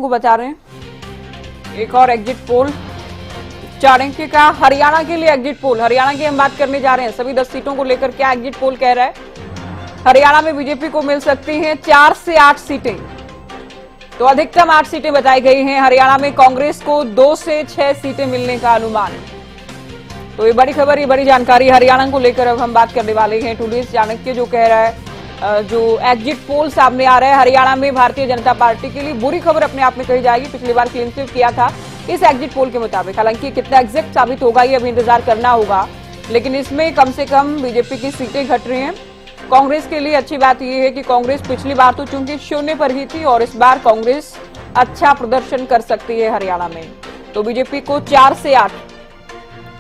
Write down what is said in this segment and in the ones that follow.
को बता रहे हैं। एक और एग्जिट पोल चाणक्य का हरियाणा के लिए एग्जिट पोल, हरियाणा की हम बात करने जा रहे हैं। सभी 10 सीटों को लेकर क्या एग्जिट पोल कह रहा है? हरियाणा में बीजेपी को मिल सकती हैं 4 से 8 सीटें, तो अधिकतम 8 सीटें बताई गई हैं। हरियाणा में कांग्रेस को 2 से 6 सीटें मिलने का अनुमान। तो ये बड़ी खबर, ये बड़ी जानकारी हरियाणा को लेकर अब हम बात करने वाले हैं। टुडे चाणक्य जो कह रहा है, जो एग्जिट पोल सामने आ रहा है, हरियाणा में भारतीय जनता पार्टी के लिए बुरी खबर अपने आप में कही जाएगी। पिछली बार क्लीन स्वीप किया था इस एग्जिट पोल के मुताबिक। हालांकि कितना एग्जैक्ट साबित होगा ये अभी इंतजार करना होगा, लेकिन इसमें कम से कम बीजेपी की सीटें घट रही हैं। कांग्रेस के लिए अच्छी बात यह है कि कांग्रेस पिछली बार तो चूंकि शून्य पर ही थी और इस बार कांग्रेस अच्छा प्रदर्शन कर सकती है हरियाणा में। तो बीजेपी को 4 से 8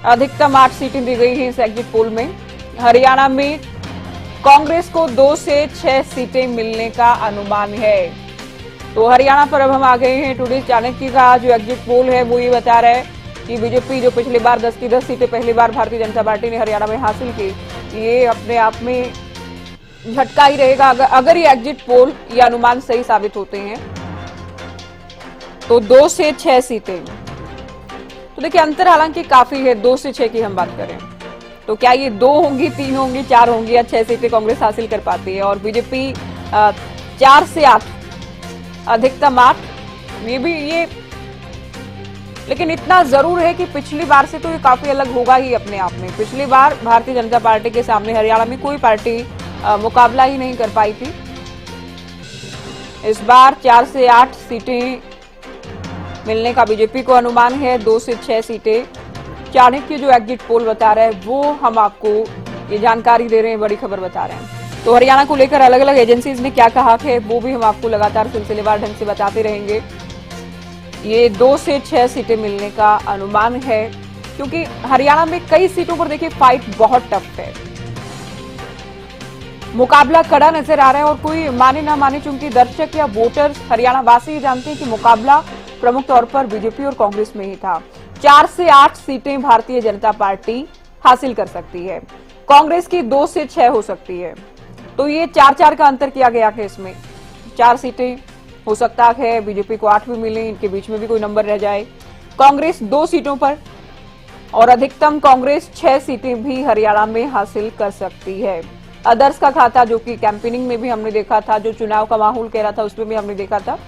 अधिकतम 8 सीटें दी गई हैं इस एग्जिट पोल में। हरियाणा में कांग्रेस को 2 से 6 सीटें मिलने का अनुमान है। तो हरियाणा पर अब हम आ गए हैं। टुडे चाणक्य का जो एग्जिट पोल है वो ये बता रहा है कि बीजेपी जो पिछली बार 10 की 10 सीटें पहली बार भारतीय जनता पार्टी ने हरियाणा में हासिल की, ये अपने आप में झटका ही रहेगा अगर ये एग्जिट पोल ये अनुमान सही साबित होते हैं। तो 2 से 6 सीटें, तो देखिए अंतर हालांकि काफी है। 2 से 6 की हम बात करें तो क्या ये 2 होंगी, 3 होंगी, 4 होंगी या 6 सीटें कांग्रेस हासिल कर पाती है? और बीजेपी 4 से 8 अधिकतम 8, ये लेकिन इतना जरूर है कि पिछली बार से तो ये काफी अलग होगा ही अपने आप में। पिछली बार भारतीय जनता पार्टी के सामने हरियाणा में कोई पार्टी मुकाबला ही नहीं कर पाई थी। इस बार 4 से 8 सीटें मिलने का बीजेपी को अनुमान है। 2 से 6 सीटें चाणक्य जो एग्जिट पोल बता रहा है वो हम आपको ये जानकारी दे रहे हैं, बड़ी खबर बता रहे हैं। तो हरियाणा को लेकर अलग अलग एजेंसीज ने क्या कहा है वो भी हम आपको लगातार सिलसिलेवार ढंग से बताते रहेंगे। ये 2 से 6 सीटें मिलने का अनुमान है, क्योंकि हरियाणा में कई सीटों पर देखिए फाइट बहुत टफ है, मुकाबला कड़ा नजर आ रहा है। और कोई माने ना माने, चूंकि दर्शक या वोटर्स हरियाणा वासी जानते हैं कि मुकाबला प्रमुख तौर पर बीजेपी और कांग्रेस में ही था। 4 से 8 सीटें भारतीय जनता पार्टी हासिल कर सकती है, कांग्रेस की 2 से 6 हो सकती है। तो ये 4-4 का अंतर किया गया है। इसमें 4 सीटें हो सकता है, बीजेपी को 8 भी मिले, इनके बीच में भी कोई नंबर रह जाए। कांग्रेस 2 सीटों पर और अधिकतम कांग्रेस 6 सीटें भी हरियाणा में हासिल कर सकती है। अदर्स का खाता जो कि कैंपेनिंग में भी हमने देखा था, जो चुनाव का माहौल कह रहा था उसमें भी हमने देखा था।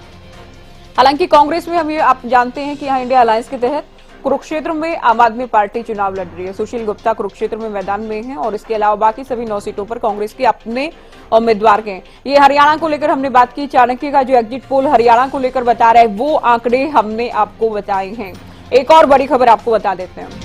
हालांकि कांग्रेस में हम ये आप जानते हैं कि यहाँ इंडिया अलायंस के तहत कुरुक्षेत्र में आम आदमी पार्टी चुनाव लड़ रही है। सुशील गुप्ता कुरुक्षेत्र में मैदान में हैं और इसके अलावा बाकी सभी 9 सीटों पर कांग्रेस के अपने उम्मीदवार हैं। ये हरियाणा को लेकर हमने बात की। चाणक्य का जो एग्जिट पोल हरियाणा को लेकर बता रहा है वो आंकड़े हमने आपको बताए हैं। एक और बड़ी खबर आपको बता देते हैं।